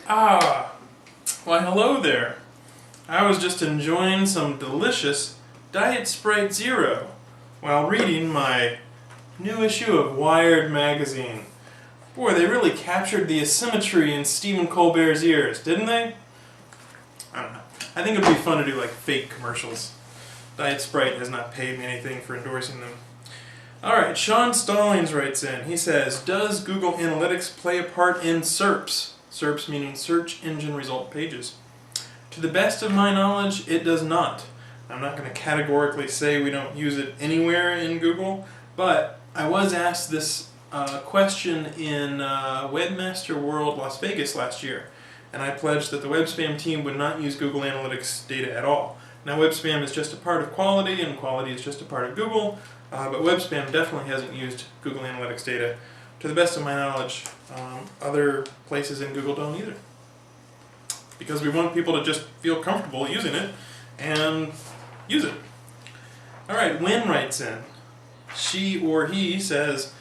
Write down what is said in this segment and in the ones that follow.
Ah, why hello there. I was just enjoying some delicious Diet Sprite Zero while reading my new issue of Wired magazine. Boy, they really captured the asymmetry in Stephen Colbert's ears, didn't they? I don't know. I think it would be fun to do like fake commercials. Diet Sprite has not paid me anything for endorsing them. Alright, Sean Stallings writes in. He says, does Google Analytics play a part in SERPs? SERPs meaning search engine result pages. To the best of my knowledge, it does not. I'm not going to categorically say we don't use it anywhere in Google, but I was asked this question in Webmaster World Las Vegas last year, and I pledged that the Webspam team would not use Google Analytics data at all. Now Webspam is just a part of quality, and quality is just a part of Google, but Webspam definitely hasn't used Google Analytics data. To the best of my knowledge, other places in Google don't either. Because we want people to just feel comfortable using it and use it. Alright, Wynn writes in. She or he says,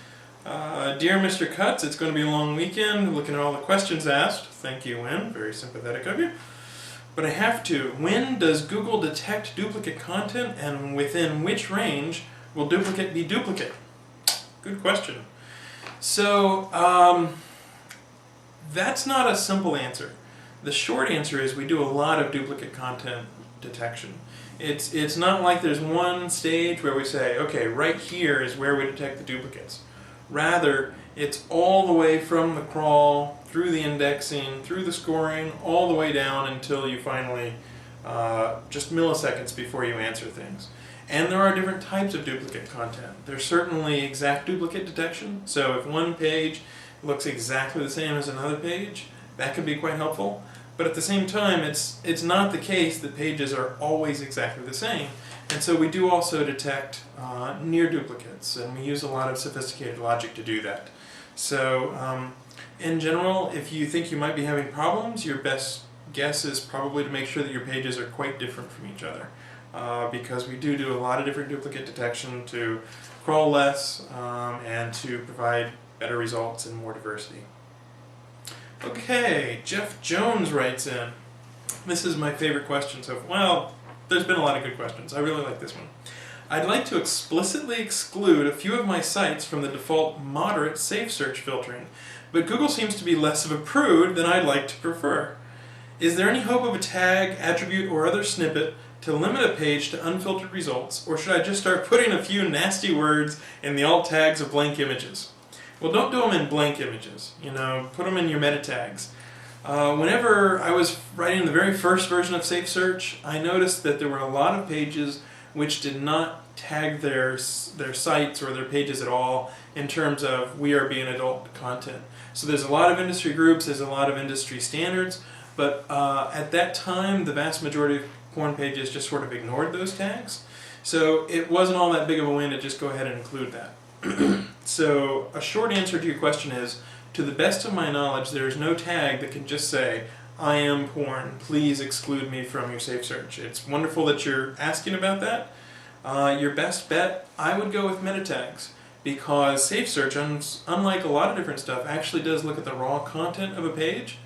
Dear Mr. Cutts, it's going to be a long weekend. Looking at all the questions asked. Thank you, Wynn. Very sympathetic of you. But I have to. When does Google detect duplicate content, and within which range will duplicate be duplicate? Good question. So, that's not a simple answer. The short answer is we do a lot of duplicate content detection. It's not like there's one stage where we say, okay, right here is where we detect the duplicates. Rather, it's all the way from the crawl, through the indexing, through the scoring, all the way down until you finally, just milliseconds before you answer things. And there are different types of duplicate content. There's certainly exact duplicate detection. So if one page looks exactly the same as another page, that could be quite helpful. But at the same time, it's not the case that pages are always exactly the same. And so we do also detect near duplicates, and we use a lot of sophisticated logic to do that. So in general, if you think you might be having problems, your best guess is probably to make sure that your pages are quite different from each other. Because we do a lot of different duplicate detection to crawl less and to provide better results and more diversity. Okay, Jeff Jones writes in. This is my favorite question. So, well, there's been a lot of good questions. I really like this one. I'd like to explicitly exclude a few of my sites from the default moderate SafeSearch filtering, but Google seems to be less of a prude than I'd like to prefer. Is there any hope of a tag, attribute, or other snippet to limit a page to unfiltered results, or should I just start putting a few nasty words in the alt tags of blank images? Well, don't do them in blank images, put them in your meta tags. Whenever I was writing the very first version of SafeSearch, I noticed that there were a lot of pages which did not tag their sites or their pages at all in terms of we are being adult content. So there's a lot of industry groups, there's a lot of industry standards, but at that time the vast majority of porn pages just sort of ignored those tags. So it wasn't all that big of a win to just go ahead and include that. So a short answer to your question is, to the best of my knowledge, there is no tag that can just say, I am porn, please exclude me from your SafeSearch. It's wonderful that you're asking about that. Your best bet, I would go with meta tags, because SafeSearch, unlike a lot of different stuff, actually does look at the raw content of a page,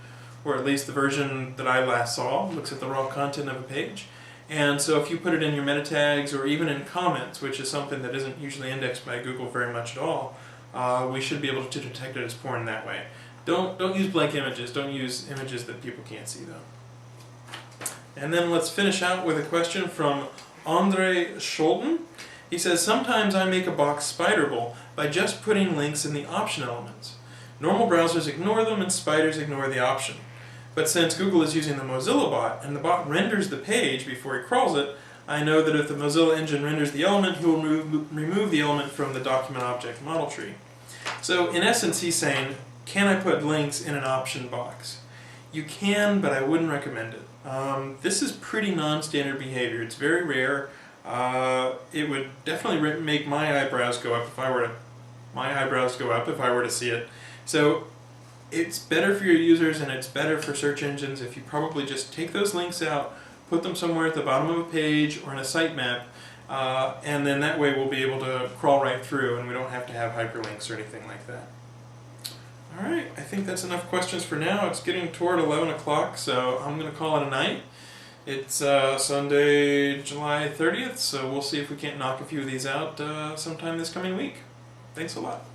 or at least the version that I last saw looks at the raw content of a page. And so if you put it in your meta tags or even in comments, which is something that isn't usually indexed by Google very much at all, we should be able to detect it as porn that way. Don't use blank images. Don't use images that people can't see, though. And then let's finish out with a question from Andre Scholten. He says, sometimes I make a box spiderable by just putting links in the option elements. Normal browsers ignore them and spiders ignore the option. But since Google is using the Mozilla bot, and the bot renders the page before he crawls it, I know that if the Mozilla engine renders the element, he will remove the element from the document object model tree. So in essence, he's saying, can I put links in an option box? You can, but I wouldn't recommend it. This is pretty non-standard behavior. It's very rare. It would definitely make my eyebrows go up if I were to see it. So it's better for your users and it's better for search engines if you probably just take those links out, put them somewhere at the bottom of a page or in a sitemap, and then that way we'll be able to crawl right through and we don't have to have hyperlinks or anything like that. Alright, I think that's enough questions for now. It's getting toward 11 o'clock, so I'm going to call it a night. It's Sunday, July 30th, so we'll see if we can't knock a few of these out sometime this coming week. Thanks a lot.